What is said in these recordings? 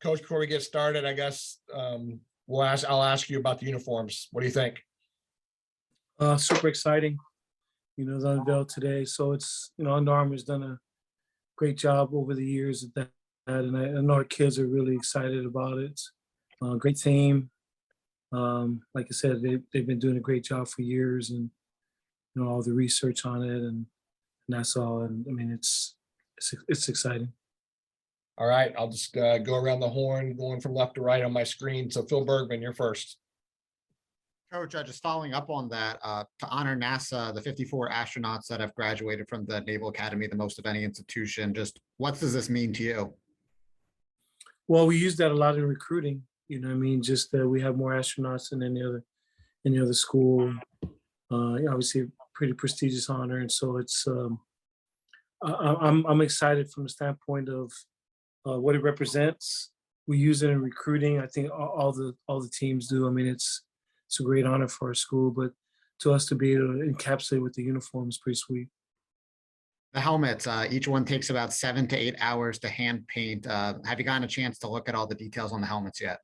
Coach, before we get started, I guess I'll ask you about the uniforms. What do you think? Super exciting, the unveil today. So it's, Under Armour's done a great job over the years at that. And I know our kids are really excited about it. Great theme. Like I said, they've been doing a great job for years, and all the research on it, and that's all. And I mean, it's exciting. All right, I'll just go around the horn, going from left to right on my screen. So Phil Bergman, you're first. Coach, just following up on that, to honor NASA, the 54 astronauts that have graduated from the Naval Academy, the most of any institution, just what does this mean to you? Well, we use that a lot in recruiting. Just that we have more astronauts than any other school. Obviously, a pretty prestigious honor, and so it's. I'm excited from the standpoint of what it represents. We use it in recruiting. I think all the teams do. I mean, it's a great honor for our school, but to us to be able to encapsulate with the uniform is pretty sweet. The helmets, each one takes about 7 to 8 hours to hand paint. Have you gotten a chance to look at all the details on the helmets yet?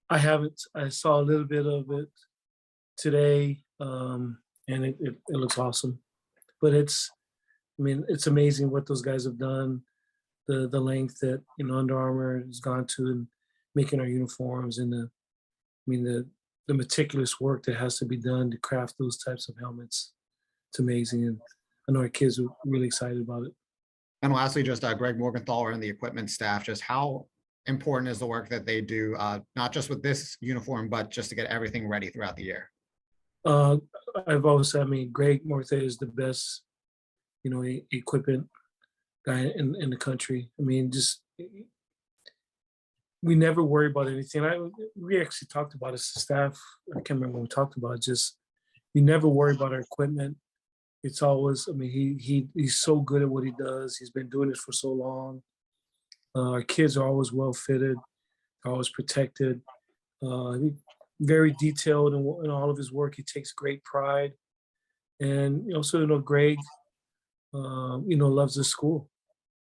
I haven't. I saw a little bit of it today, and it looks awesome. But it's amazing what those guys have done, the length that Under Armour has gone to in making our uniforms, and the meticulous work that has to be done to craft those types of helmets. It's amazing, and I know our kids are really excited about it. And lastly, just Greg Morgenthaler and the equipment staff, just how important is the work that they do, not just with this uniform, but just to get everything ready throughout the year? I've always said, Greg Morgenthaler is the best, equipment guy in the country. We never worry about anything. We actually talked about it as a staff. I can't remember when we talked about it. Just we never worry about our equipment. It's always, he's so good at what he does. He's been doing this for so long. Our kids are always well fitted, always protected. Very detailed in all of his work. He takes great pride, and Greg, loves the school.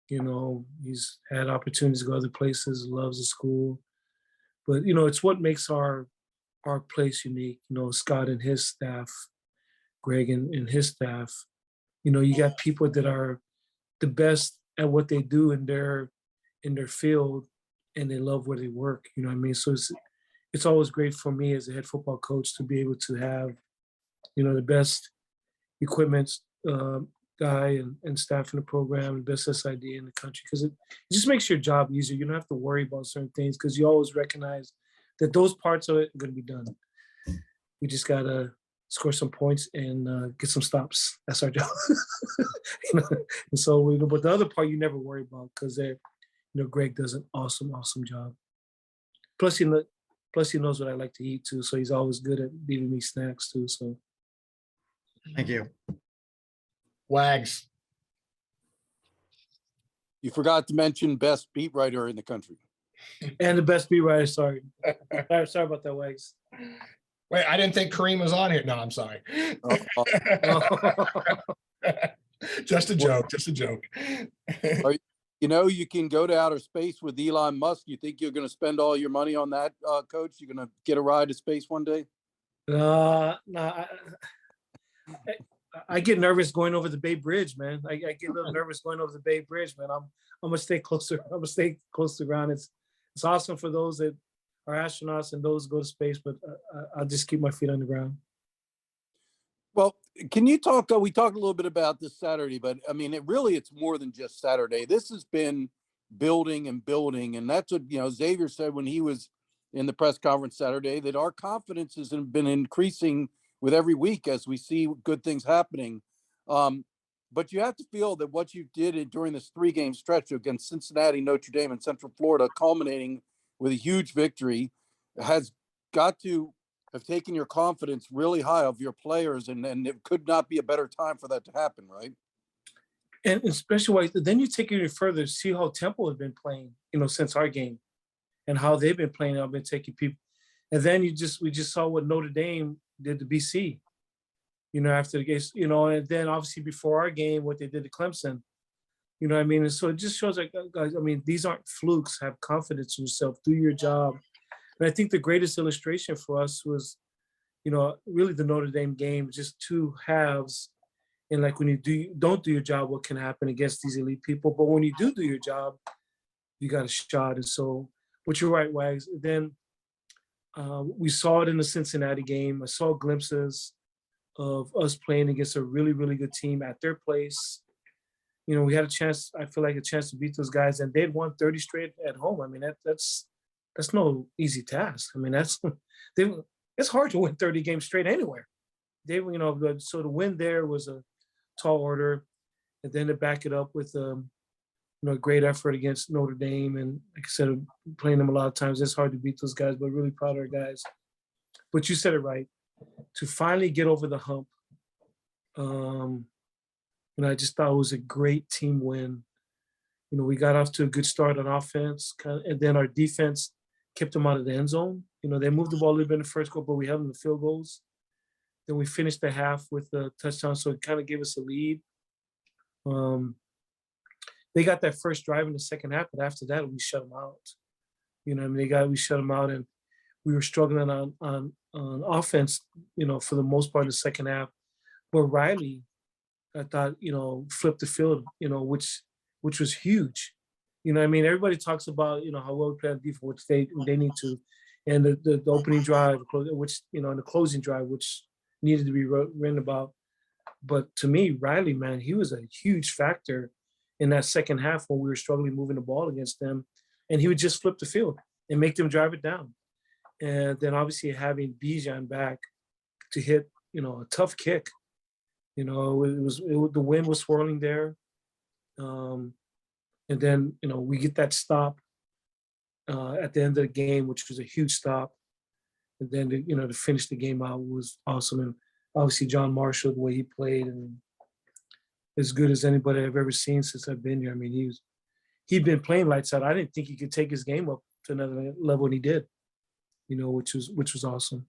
He's had opportunities to go other places, loves the school. But, it's what makes our place unique. Scott and his staff, Greg and his staff, you got people that are the best at what they do in their field, and they love where they work. So it's always great for me as a head football coach to be able to have, the best equipment guy and staff in the program, the best SID in the country, because it just makes your job easier. You don't have to worry about certain things because you always recognize that those parts of it are going to be done. We just got to score some points and get some stops. That's our job. And so, but the other part you never worry about because Greg does an awesome job. Plus, he knows what I like to eat too, so he's always good at leaving me snacks too. So, thank you. Wags. You forgot to mention best beat writer in the country. And the best beat writer, sorry. Sorry about that, Wags. Wait, I didn't think Kareem was on here. No, I'm sorry. Just a joke. You can go to outer space with Elon Musk. You think you're going to spend all your money on that, Coach? You're going to get a ride to space one day? No. I get nervous going over the Bay Bridge, man. I get a little nervous going over the Bay Bridge, man. I'm gonna stay closer. I'm gonna stay close to the ground. It's awesome for those that are astronauts and those who go to space, but I'll just keep my feet on the ground. Well, can you talk? We talked a little bit about this Saturday, but it's more than just Saturday. This has been building, and that's what Xavier said when he was in the press conference Saturday, that our confidence has been increasing with every week as we see good things happening. But you have to feel that what you did during this 3-game stretch against Cincinnati, Notre Dame, and Central Florida, culminating with a huge victory, has got to have taken your confidence really high of your players, and it could not be a better time for that to happen, right? And especially then you take it even further, see how Temple has been playing, since our game, and how they've been playing. I've been taking people, and then we just saw what Notre Dame did to BC, after the game, and then obviously before our game, what they did to Clemson, You know what I mean? And so it just shows like, guys, I mean, these aren't flukes. Have confidence in yourself. Do your job. And I think the greatest illustration for us was, really the Notre Dame game, just two halves. And like when you don't do your job, what can happen against these elite people? But when you do your job, you got a shot. And so, but you're right, Wags. Then we saw it in the Cincinnati game. I saw glimpses of us playing against a really, really good team at their place. We had a chance, I feel like a chance to beat those guys, and they'd won 30 straight at home. I mean, that's no easy task. I mean, it's hard to win 30 games straight anywhere. So the win there was a tall order, and then to back it up with a great effort against Notre Dame, and like I said, playing them a lot of times, it's hard to beat those guys, but really proud of our guys. But you said it right, to finally get over the hump. I just thought it was a great team win. We got off to a good start on offense, and then our defense kept them out of the end zone. They moved the ball a little bit in the first goal, but we held them to field goals. Then we finished the half with a touchdown, so it kind of gave us a lead. They got that first drive in the second half, but after that, we shut them out. We shut them out, and we were struggling on offense, for the most part in the second half. But Riley, I thought, flipped the field, which was huge. Everybody talks about, how well we play on defense, which they need to, and the opening drive, which, and the closing drive, which needed to be written about. But to me, Riley, man, he was a huge factor in that second half when we were struggling moving the ball against them, and he would just flip the field and make them drive it down. And then obviously having Bijan back to hit, a tough kick. The wind was swirling there. And then, we get that stop at the end of the game, which was a huge stop. And then, to finish the game out was awesome. And obviously John Marshall, the way he played, and as good as anybody I've ever seen since I've been here. I mean, he'd been playing lights out. I didn't think he could take his game up to another level, and he did, which was awesome.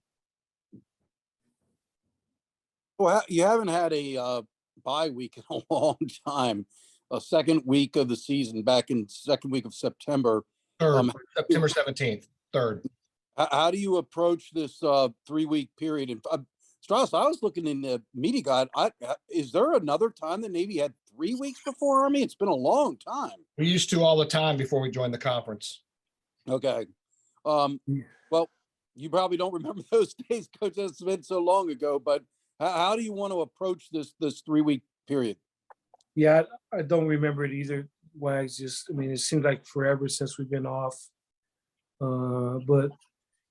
Well, you haven't had a bye week in a long time. A second week of the season back in second week of September. September 17th, 3rd. How do you approach this 3-week period? And Strauss, I was looking in the media guide. Is there another time that Navy had 3 weeks before Army? It's been a long time. We used to all the time before we joined the conference. Okay. Well, you probably don't remember those days, Coach. That's been so long ago. But how do you want to approach this 3-week period? Yeah, I don't remember it either. Wags, it seems like forever since we've been off. But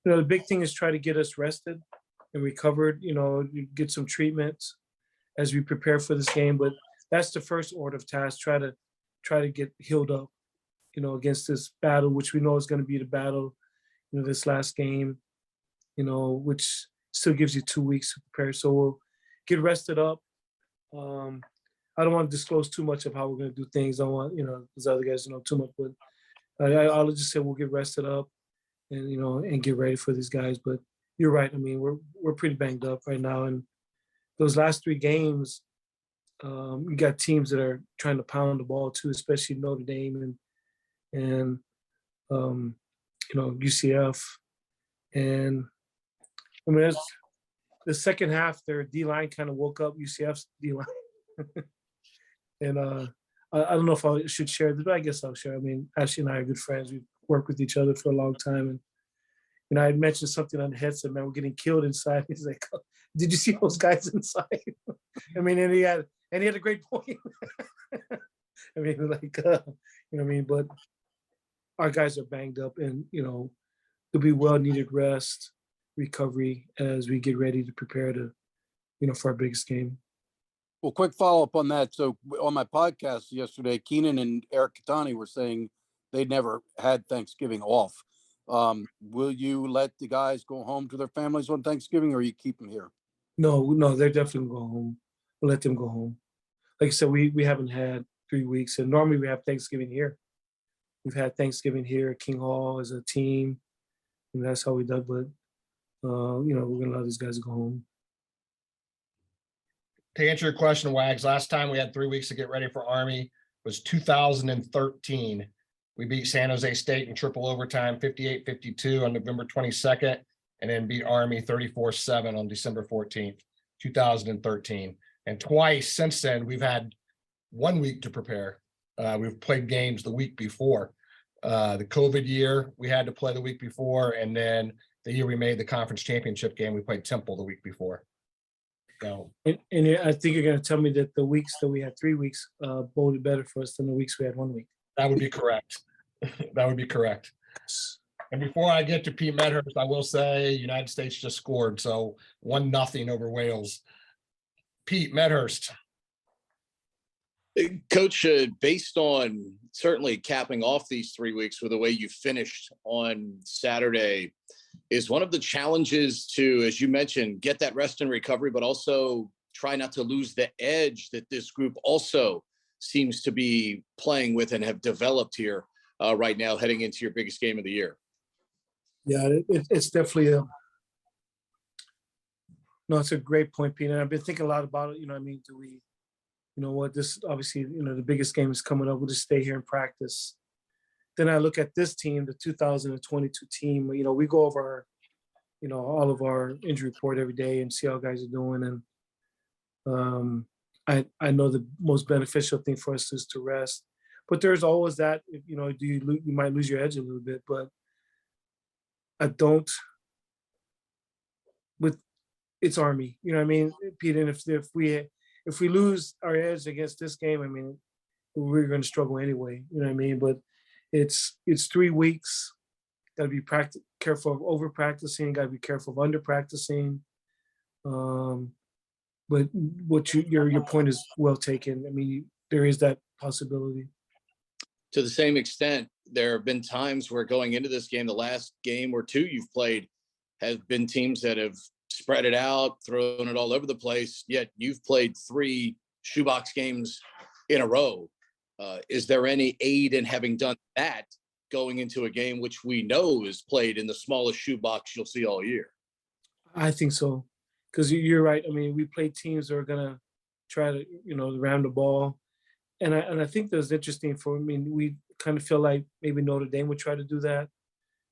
the big thing is try to get us rested and recovered. Get some treatment as we prepare for this game. But that's the first order of task. Try to get healed up, against this battle, which we know is going to be the battle. This last game, which still gives you 2 weeks to prepare. So we'll get rested up. I don't want to disclose too much of how we're going to do things. I don't want, those other guys to know too much, but I'll just say we'll get rested up and, and get ready for these guys. But you're right. I mean, we're pretty banged up right now. And those last 3 games, you got teams that are trying to pound the ball too, especially Notre Dame and UCF. And I mean, the second half, their D-line kind of woke up UCF's D-line. And I don't know if I should share this, but I guess I'll share. I mean, Ashley and I are good friends. We've worked with each other for a long time. And I had mentioned something on the headset, man, we're getting killed inside. He's like, oh, did you see those guys inside? I mean, and he had a great point. I mean, but our guys are banged up, and, there'll be well-needed rest, recovery as we get ready to prepare to, for our biggest game. Well, quick follow-up on that. So on my podcast yesterday, Keenan and Eric Katani were saying they'd never had Thanksgiving off. Will you let the guys go home to their families on Thanksgiving, or you keep them here? No, they're definitely going home. We'll let them go home. Like I said, we haven't had 3 weeks, and normally we have Thanksgiving here. We've had Thanksgiving here at King Hall as a team, and that's how we done. But we're gonna let these guys go home. To answer your question, Wags, last time we had 3 weeks to get ready for Army. was 2013. We beat San Jose State in triple overtime, 58-52 on November 22nd, and then beat Army 34-7 on December 14th, 2013. And twice since then, we've had 1 week to prepare. We've played games the week before. The COVID year, we had to play the week before, and then the year we made the conference championship game, we played Temple the week before. So, And I think you're going to tell me that the weeks that we had 3 weeks boded better for us than the weeks we had 1 week. that would be correct. That would be correct. And before I get to Pete Medhurst, I will say United States just scored, so 1-0 over Wales. Pete Medhurst. Coach, based on certainly capping off these 3 weeks with the way you finished on Saturday, is one of the challenges to, as you mentioned, get that rest and recovery, but also try not to lose the edge that this group also seems to be playing with and have developed here right now heading into your biggest game of the year? Yeah, it's definitely no, it's a great point, Pete. And I've been thinking a lot about it. You know what I mean? Do we, you know what, this obviously, you know, the biggest game is coming up. We'll just stay here and practice. Then I look at this team, the 2022 team, you know, we go over our, you know, all of our injury report every day and see how guys are doing. And I know the most beneficial thing for us is to rest. But there's always that, you know, you might lose your edge a little bit, but I don't, with, it's Army, you know what I mean, Pete? And if we lose our edge against this game, I mean, we're going to struggle anyway, you know what I mean? But it's 3 weeks. Got to be careful of over practicing. Got to be careful of under practicing. But what your point is well taken. I mean, there is that possibility. To the same extent, there have been times where going into this game, the last game or two you've played have been teams that have spread it out, thrown it all over the place, yet you've played 3 shoebox games in a row. Is there any aid in having done that going into a game which we know is played in the smallest shoebox you'll see all year? I think so, because you're right. I mean, we play teams that are gonna try to, you know, round the ball, and I think that's interesting. We kind of feel like maybe Notre Dame would try to do that.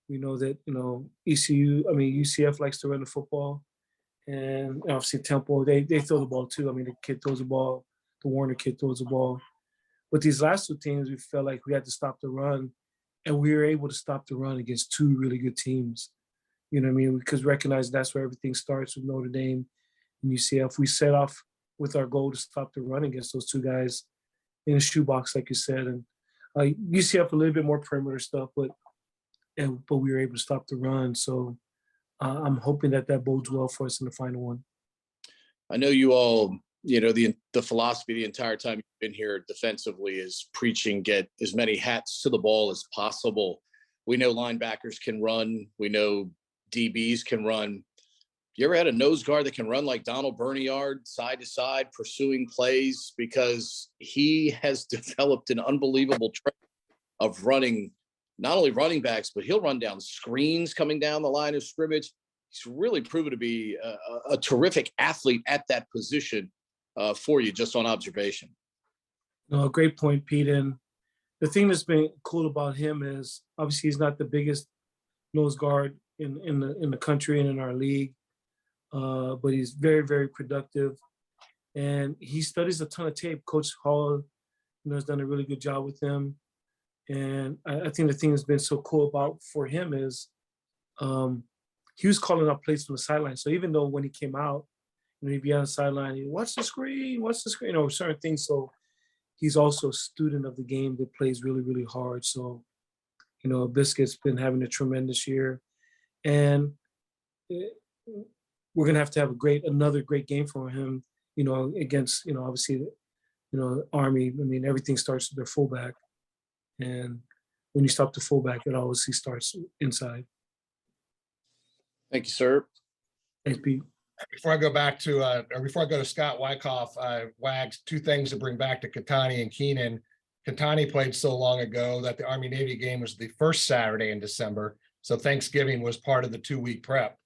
We know that, you know, UCF likes to run the football, and obviously Temple, they throw the ball too. I mean, the kid throws the ball, the Warner kid throws the ball. But these last 2 teams, we felt like we had to stop the run, and we were able to stop the run against 2 really good teams. You know what I mean? Because recognize that's where everything starts with Notre Dame and UCF. We set off with our goal to stop the run against those 2 guys in a shoebox, like you said. And UCF a little bit more perimeter stuff, but we were able to stop the run. So I'm hoping that bodes well for us in the final one. I know you all, you know, the philosophy the entire time you've been here defensively is preaching, get as many hats to the ball as possible. We know linebackers can run. We know DBs can run. You ever had a nose guard that can run like Donald Bernard, side to side, pursuing plays? Because he has developed an unbelievable trait of running, not only running backs, but he'll run down screens coming down the line of scrimmage. He's really proven to be a terrific athlete at that position for you, just on observation. No, great point, Pete. And the thing that's been cool about him is obviously he's not the biggest nose guard in the country and in our league, but he's very, very productive, and he studies a ton of tape. Coach Hall, you know, has done a really good job with him, and I think the thing that's been so cool about for him is he was calling out plays from the sideline. So even though when he came out, you know, he'd be on the sideline, he'd watch the screen, you know, certain things. So he's also a student of the game that plays really, really hard. So, you know, Biscuit's been having a tremendous year, and we're gonna have to have another great game for him, you know, against, you know, obviously, you know, Army. I mean, everything starts with their fullback, and when you stop the fullback, it obviously starts inside. Thank you, sir. Thanks, Pete. Before I go back to, or before I go to Scott Wyckoff, Wags, 2 things to bring back to Katani and Keenan. Katani played so long ago that the Army-Navy game was the first Saturday in December. So Thanksgiving was part of the 2-week prep.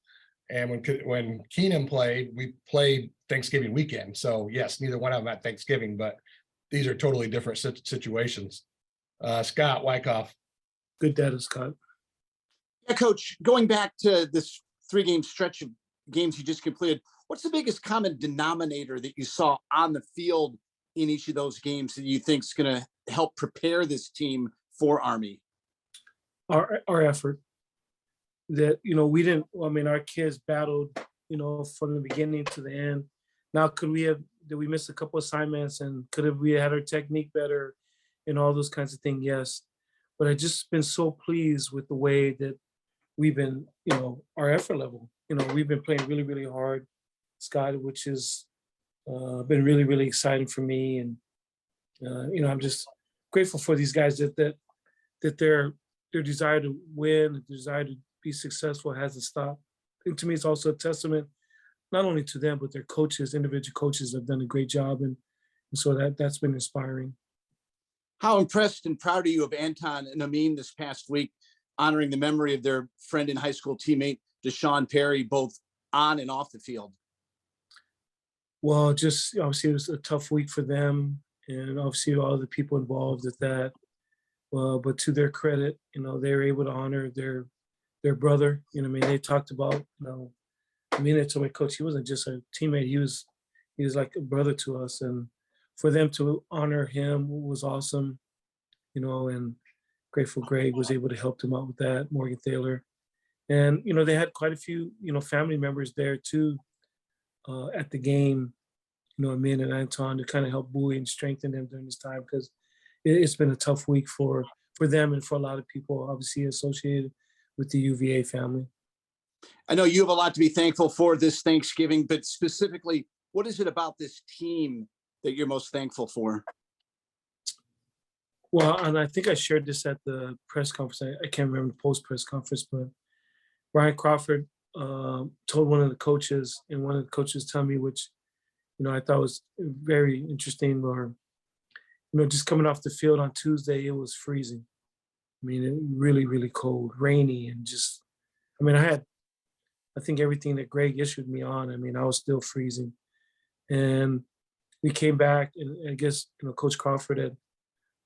And when Keenan played, we played Thanksgiving weekend. So yes, neither one of them had Thanksgiving, but these are totally different situations. Scott Wyckoff. Good data, Scott. Yeah, Coach, going back to this 3-game stretch of games you just completed, what's the biggest common denominator that you saw on the field in each of those games that you think is going to help prepare this team for Army? Our effort. That, we didn't, I mean, our kids battled, from the beginning to the end. Now, did we miss a couple assignments, and we had our technique better and all those kinds of things? Yes. But I just been so pleased with the way that we've been, our effort level. We've been playing really, really hard, Scott, which has been really, really exciting for me. And, I'm just grateful for these guys that their desire to win, the desire to be successful hasn't stopped. And to me, it's also a testament, not only to them, but their coaches, individual coaches have done a great job. And so that's been inspiring. How impressed and proud are you of Anton and Amin this past week, honoring the memory of their friend and high school teammate, Deshaun Perry, both on and off the field? Well, just obviously it was a tough week for them, and obviously all the people involved with that. Well, but to their credit, they were able to honor their brother. They talked about, they told my coach, he wasn't just a teammate, he was like a brother to us. And for them to honor him was awesome, and Grateful Greg was able to help them out with that, Morgan Thaler. And, they had quite a few, family members there too at the game, Amin and Anton, to kind of help buoy and strengthen them during this time, because it's been a tough week for them and for a lot of people obviously associated with the UVA family. I know you have a lot to be thankful for this Thanksgiving, but specifically, what is it about this team that you're most thankful for? Well, and I think I shared this at the press conference. I can't remember the post-press conference, but Brian Crawford told one of the coaches, and one of the coaches told me, which, I thought was very interesting, or, just coming off the field on Tuesday, it was freezing. It really, really cold, rainy, and just, I think everything that Greg issued me on, I was still freezing. And we came back, and I guess, Coach Crawford had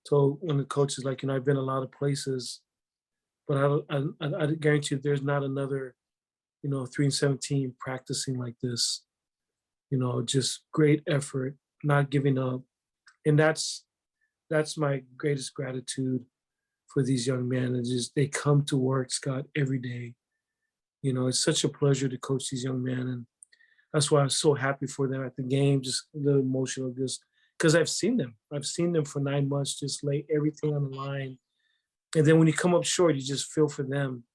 told one of the coaches, like, I've been a lot of places, but I guarantee you there's not another, 3-17 practicing like this. Just great effort, not giving up. And that's my greatest gratitude for these young men. It's just, they come to work, Scott, every day. It's such a pleasure to coach these young men. And that's why I'm so happy for them at the game, just a little emotional, just because I've seen them. I've seen them for 9 months, just lay everything on the line. And then when you come up short, you just feel for them.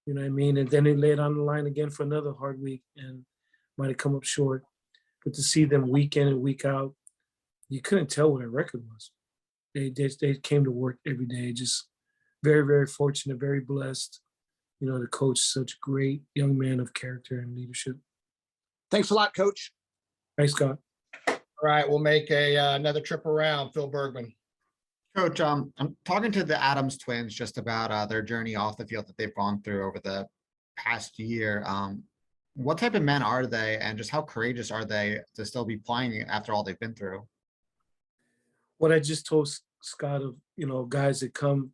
You know what I mean? And then they lay it on the line again for another hard week and might have come up short. But to see them week in and week out, you couldn't tell what their record was. They came to work every day, just very, very fortunate, very blessed, to coach such great young men of character and leadership. Thanks a lot, Coach. Thanks, Scott. All right, we'll make another trip around. Phil Bergman. Coach, I'm talking to the Adams twins just about their journey off the field that they've gone through over the past year. What type of men are they, and just how courageous are they to still be playing after all they've been through? What I just told Scott of, guys that come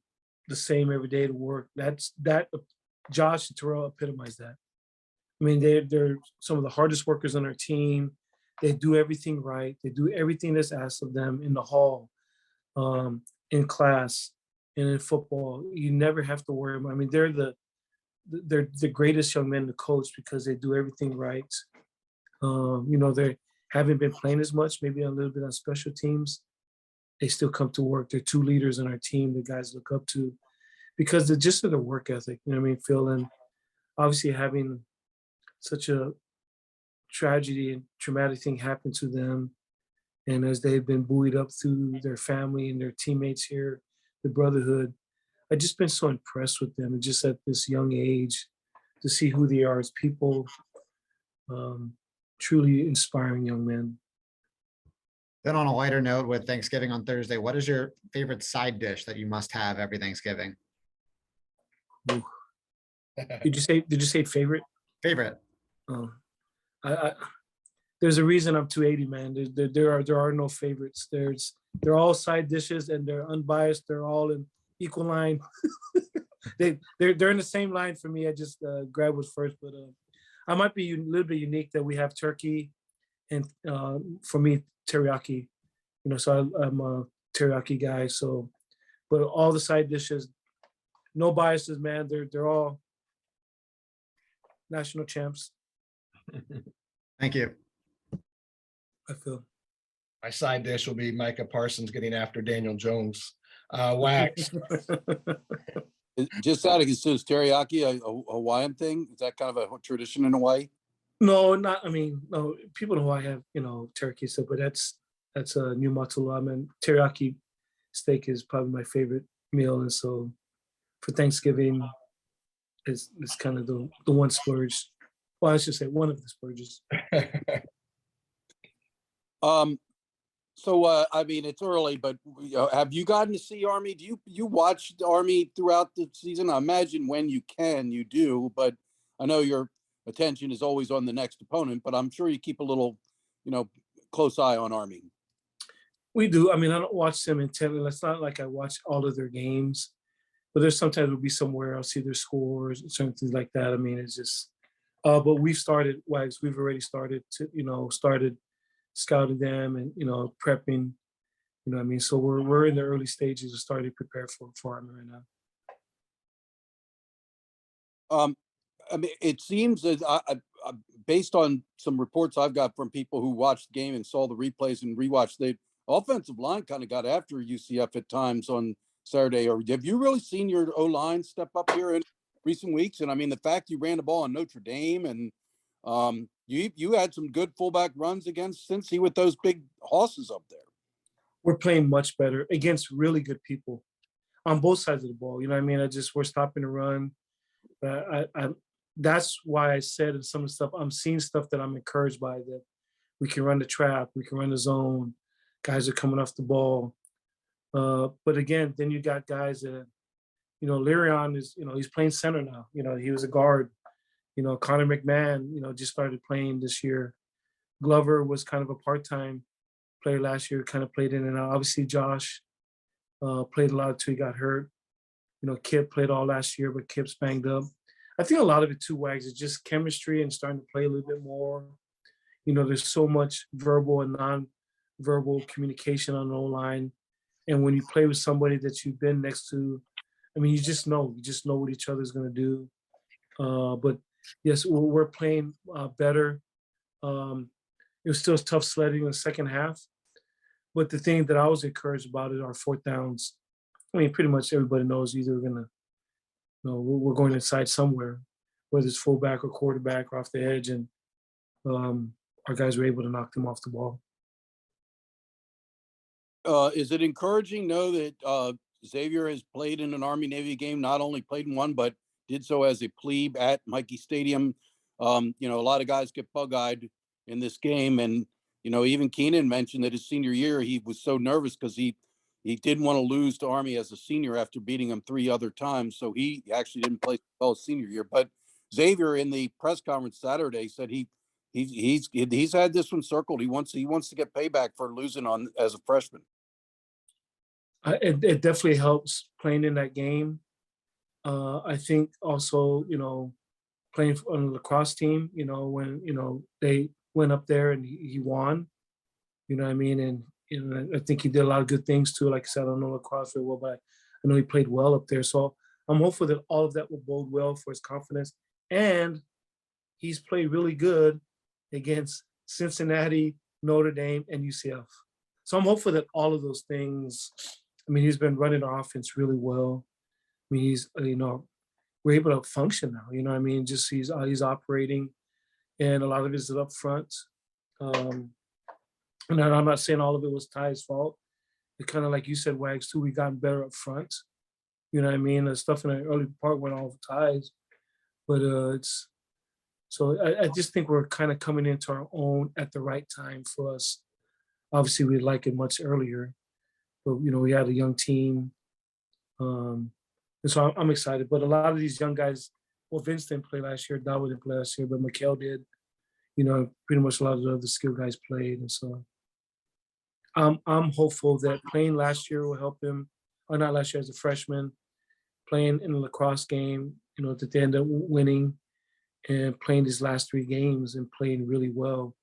the same every day to work, that Josh and Terrell epitomize that. They're some of the hardest workers on our team. They do everything right. They do everything that's asked of them in the hall, in class, and in football. You never have to worry about. They're the greatest young men to coach because they do everything right. They haven't been playing as much, maybe a little bit on special teams. They still come to work. They're two leaders on our team that guys look up to because they're just of their work ethic. Phil, and obviously having such a tragedy and traumatic thing happen to them. And as they've been buoyed up through their family and their teammates here, the brotherhood, I've just been so impressed with them. And just at this young age, to see who they are as people, truly inspiring young men. Then on a lighter note, with Thanksgiving on Thursday, what is your favorite side dish that you must have every Thanksgiving? Did you say favorite? Favorite. I there's a reason I'm 280, man. There are no favorites. There's they're all side dishes and they're unbiased. They're all in equal line. They're in the same line for me. I just grab what's first, but I might be a little bit unique that we have turkey and for me teriyaki. You know, so I'm a teriyaki guy. So, but all the side dishes, no biases, man. They're all national champs. Thank you. I feel. My side dish will be Micah Parsons getting after Daniel Jones. Wags. Just out of so is teriyaki a Hawaiian thing? Is that kind of a tradition in Hawaii? No, not. I mean, no. People in Hawaii have turkey stuff, but that's a Niumatalolo. I mean, teriyaki steak is probably my favorite meal, and so for Thanksgiving, it's kind of the one splurge. Well, I should say one of the splurges. So I mean, it's early, but have you gotten to see Army? Do you watch the Army throughout the season? I imagine when you can, you do, but I know your attention is always on the next opponent, but I'm sure you keep a little, close eye on Army. We do. I mean, I don't watch them intently. It's not like I watch all of their games, but there's sometimes we'll be somewhere, I'll see their scores and certain things like that. I mean, it's just, but we've started, Wags, we've already started to, started scouting them and, prepping, what I mean? So we're in the early stages of starting to prepare for Army right now. I mean, it seems that based on some reports I've got from people who watched the game and saw the replays and rewatched, the offensive line kind of got after UCF at times on Saturday. Or have you really seen your O-line step up here in recent weeks? And I mean, the fact you ran the ball on Notre Dame and you had some good fullback runs against Cincy with those big hosses up there. We're playing much better against really good people on both sides of the ball. You know what I mean? We're stopping the run. That's why I said in some of the stuff, I'm seeing stuff that I'm encouraged by, that we can run the trap, we can run the zone, guys are coming off the ball. But again, then you got guys that, Lyrion is, he's playing center now. He was a guard. Connor McMahon, just started playing this year. Glover was kind of a part-time player last year, kind of played in and out. Obviously, Josh played a lot until he got hurt. Kip played all last year, but Kip's banged up. I think a lot of it too, Wags, is just chemistry and starting to play a little bit more. There's so much verbal and non-verbal communication on the O-line. And when you play with somebody that you've been next to, I mean, you just know what each other's going to do. But yes, we're playing better. It was still tough sledding in the second half. But the thing that I was encouraged about is our fourth downs. I mean, pretty much everybody knows either we're going inside somewhere, whether it's fullback or quarterback or off the edge, and our guys were able to knock them off the ball. Is it encouraging to know that Xavier has played in an Army-Navy game, not only played in one, but did so as a plebe at Mikey Stadium? A lot of guys get bug-eyed in this game, and even Keenan mentioned that his senior year he was so nervous because he didn't want to lose to Army as a senior after beating him 3 other times, so he actually didn't play well his senior year. But Xavier in the press conference Saturday said he's had this one circled. He wants to get payback for losing on as a freshman. It definitely helps playing in that game. I think also, playing on the lacrosse team, when, they went up there and he won, you know what I mean? And, I think he did a lot of good things too. Like I said, I don't know lacrosse very well, but I know he played well up there. So I'm hopeful that all of that will bode well for his confidence. And he's played really good against Cincinnati, Notre Dame, and UCF. So I'm hopeful that all of those things, I mean, he's been running our offense really well. I mean, he's, we're able to function now, you know what I mean? Just he's operating, and a lot of it is up front. And I'm not saying all of it was Ty's fault. It kind of like you said, Wags, too, we've gotten better up front. You know what I mean? The stuff in the early part went off Ty's, but I just think we're kind of coming into our own at the right time for us. Obviously, we'd like it much earlier, but we had a young team, and so I'm excited. But a lot of these young guys, well, Vince didn't play last year, Dawa didn't play last year, but Mikhail did. Pretty much a lot of the other skill guys played, and so I'm hopeful that playing last year will help him, or not last year as a freshman, playing in a lacrosse game, that they end up winning, and playing these last 3 games and playing really well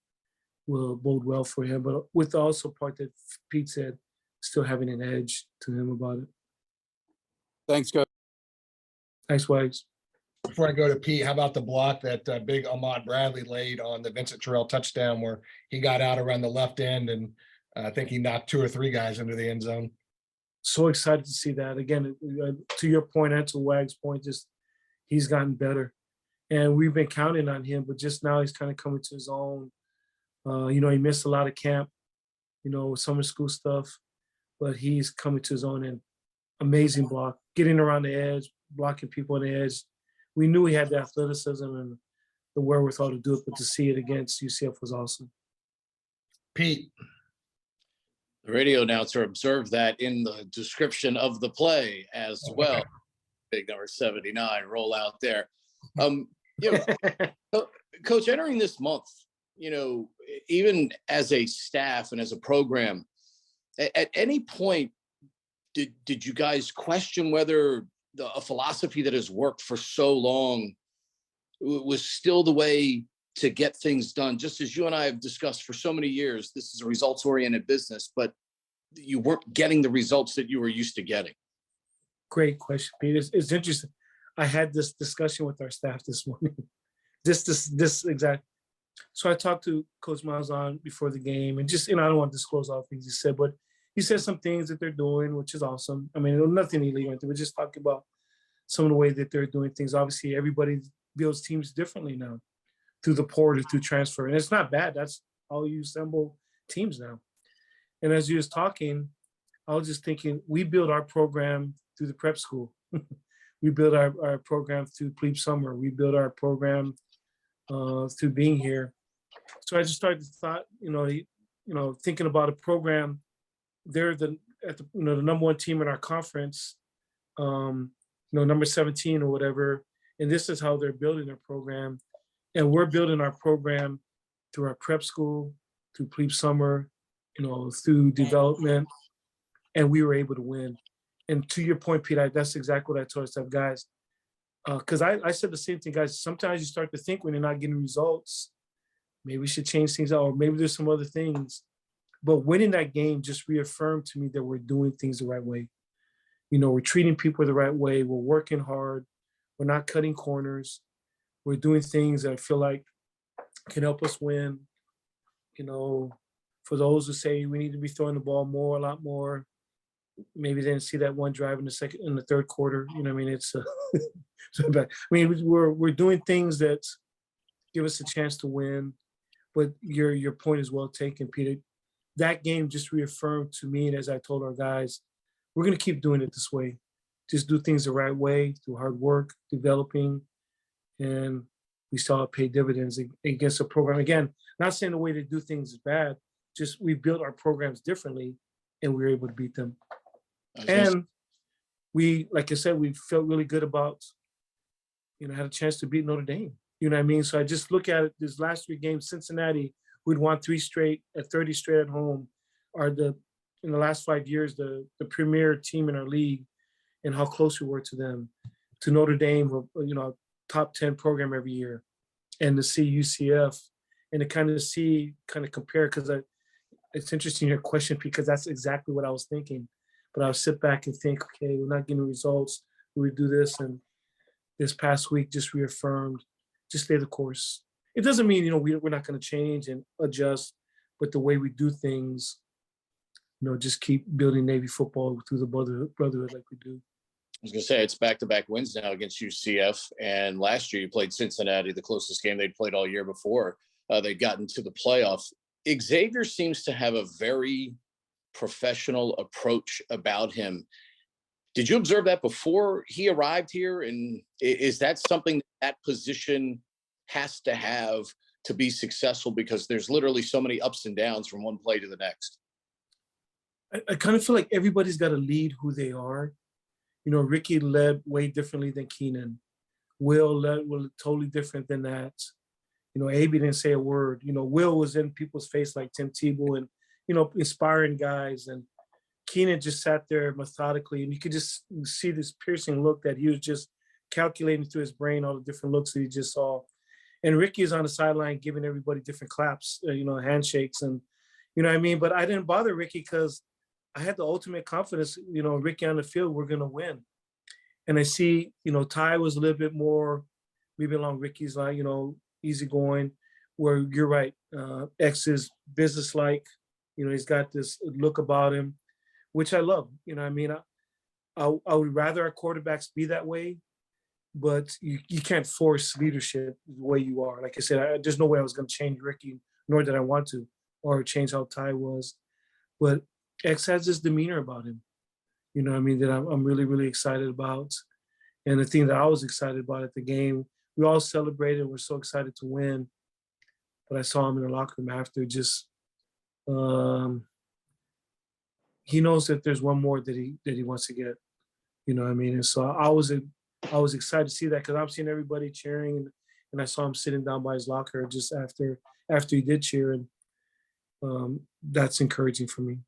will bode well for him. But with the also part that Pete said, still having an edge to him about it. Thanks, Coach. Thanks, Wags. Before I go to Pete, how about the block that big Ahmad Bradley laid on the Vincent Terrell touchdown where he got out around the left end and I think he knocked 2 or 3 guys into the end zone. So excited to see that. Again, to your point and to Wag's point, just he's gotten better. And we've been counting on him, but just now he's kind of coming to his own. He missed a lot of camp, summer school stuff, but he's coming to his own and amazing block, getting around the edge, blocking people on the edge. We knew he had the athleticism and the wherewithal to do it, but to see it against UCF was awesome. Pete. The radio announcer observed that in the description of the play as well. Big number 79 roll out there. Coach, entering this month, even as a staff and as a program, at any point, did you guys question whether a philosophy that has worked for so long was still the way to get things done? Just as you and I have discussed for so many years, this is a results-oriented business, but you weren't getting the results that you were used to getting. Great question, Pete. It's interesting. I had this discussion with our staff this morning. this exact. So I talked to Coach Malzahn before the game, and just, I don't want to disclose all things he said, but he said some things that they're doing, which is awesome. I mean, nothing illegal. We're just talking about some of the way that they're doing things. Obviously, everybody builds teams differently now through the portal, through transfer. And it's not bad. That's how you assemble teams now. And as you was talking, I was just thinking, we build our program through the prep school. We build our program through Plebe Summer. We build our program through being here. So I just started to thought, thinking about a program. They're the number 1 team in our conference, number 17 or whatever. And this is how they're building their program. And we're building our program through our prep school, through Plebe Summer, through development. And we were able to win. And to your point, Pete, that's exactly what I told us, guys. Because I said the same thing, guys. Sometimes you start to think when you're not getting results, maybe we should change things out, or maybe there's some other things. But winning that game just reaffirmed to me that we're doing things the right way. We're treating people the right way. We're working hard. We're not cutting corners. We're doing things that I feel like can help us win. For those who say we need to be throwing the ball more, a lot more, maybe they didn't see that one drive in the third quarter. It's we're doing things that give us a chance to win. But your point is well taken, Peter. That game just reaffirmed to me, and as I told our guys, we're going to keep doing it this way. Just do things the right way, through hard work, developing, and we saw it pay dividends against a program. Again, not saying the way they do things is bad, just we built our programs differently, and we were able to beat them. And we, like I said, we felt really good about, had a chance to beat Notre Dame. So I just look at it, this last 3 games, Cincinnati, who'd won 3 straight, at 30 straight at home, are in the last 5 years, the premier team in our league, and how close we were to them. To Notre Dame, top 10 program every year, and to see UCF, and to kind of compare, because it's interesting your question, because that's exactly what I was thinking. But I'll sit back and think, okay, we're not getting results. We do this, and this past week just reaffirmed, just stay the course. It doesn't mean, we're not going to change and adjust, but the way we do things, just keep building Navy football through the brotherhood like we do. I was going to say, it's back-to-back wins now against UCF. And last year you played Cincinnati, the closest game they'd played all year before they'd gotten to the playoff. Xavier seems to have a very professional approach about him. Did you observe that before he arrived here? And is that something that position has to have to be successful, because there's literally so many ups and downs from one play to the next? I kind of feel like everybody's got to lead who they are. Ricky led way differently than Keenan. Will led totally different than that. AB didn't say a word. Will was in people's face like Tim Tebow, and inspiring guys. And Keenan just sat there methodically, and you could just see this piercing look that he was just calculating through his brain all the different looks that he just saw. And Ricky is on the sideline giving everybody different claps, handshakes, and what I mean. But I didn't bother Ricky because I had the ultimate confidence. Ricky on the field, we're gonna win. And I see, Ty was a little bit more, maybe along Ricky's line, easygoing. Where you're right, X is businesslike. He's got this look about him, which I love. I would rather our quarterbacks be that way, but you can't force leadership the way you are. Like I said, there's no way I was going to change Ricky, nor did I want to, or change how Ty was. But X has this demeanor about him, that I'm really, really excited about. And the thing that I was excited about at the game, we all celebrated. We're so excited to win. But I saw him in the locker room after, just he knows that there's one more that he wants to get. And so I was excited to see that, because I'm seeing everybody cheering, and I saw him sitting down by his locker just after he did cheer, and that's encouraging for me.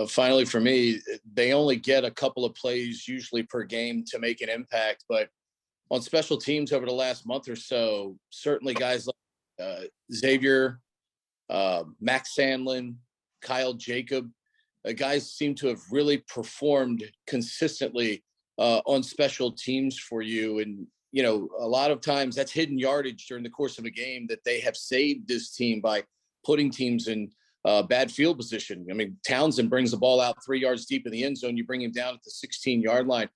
Finally, for me, they only get a couple of plays usually per game to make an impact, but on special teams over the last month or so, certainly guys like Xavier, Max Sandlin, Kyle Jacob, guys seem to have really performed consistently on special teams for you. And, a lot of times that's hidden yardage during the course of a game that they have saved this team by putting teams in bad field position. I mean, Townsend brings the ball out 3 yards deep in the end zone. You bring him down at the 16-yard line.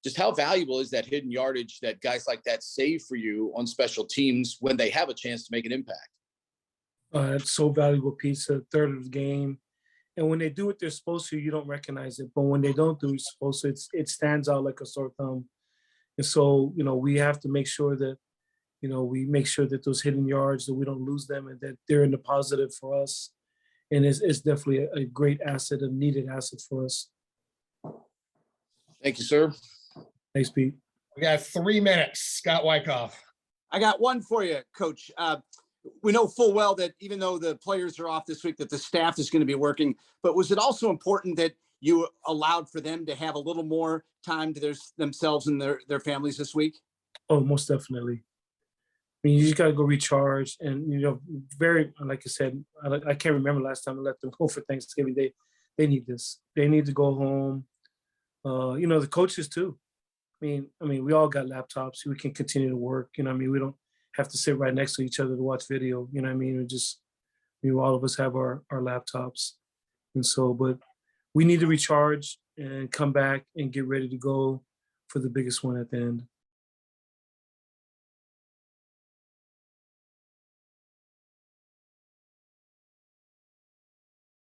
Just how valuable is that hidden yardage that guys like that save for you on special teams when they have a chance to make an impact? It's so valuable piece, a third of the game. And when they do what they're supposed to, you don't recognize it. But when they don't do what it's supposed to, it stands out like a sore thumb. And so, we have to make sure that, we make sure that those hidden yards, that we don't lose them, and that they're in the positive for us. And it's definitely a great asset, a needed asset for us. Thank you, sir. Thanks, Pete. We got 3 minutes. Scott Wyckoff. I got one for you, Coach. We know full well that even though the players are off this week, that the staff is going to be working. But was it also important that you allowed for them to have a little more time to themselves and their families this week? Oh, most definitely. I mean, you just got to go recharge. And, very, like I said, I can't remember last time I let them go for Thanksgiving. They need this. They need to go home. The coaches too. I mean, we all got laptops. We can continue to work. We don't have to sit right next to each other to watch video. All of us have our laptops. And so, but we need to recharge and come back and get ready to go for the biggest one at the end.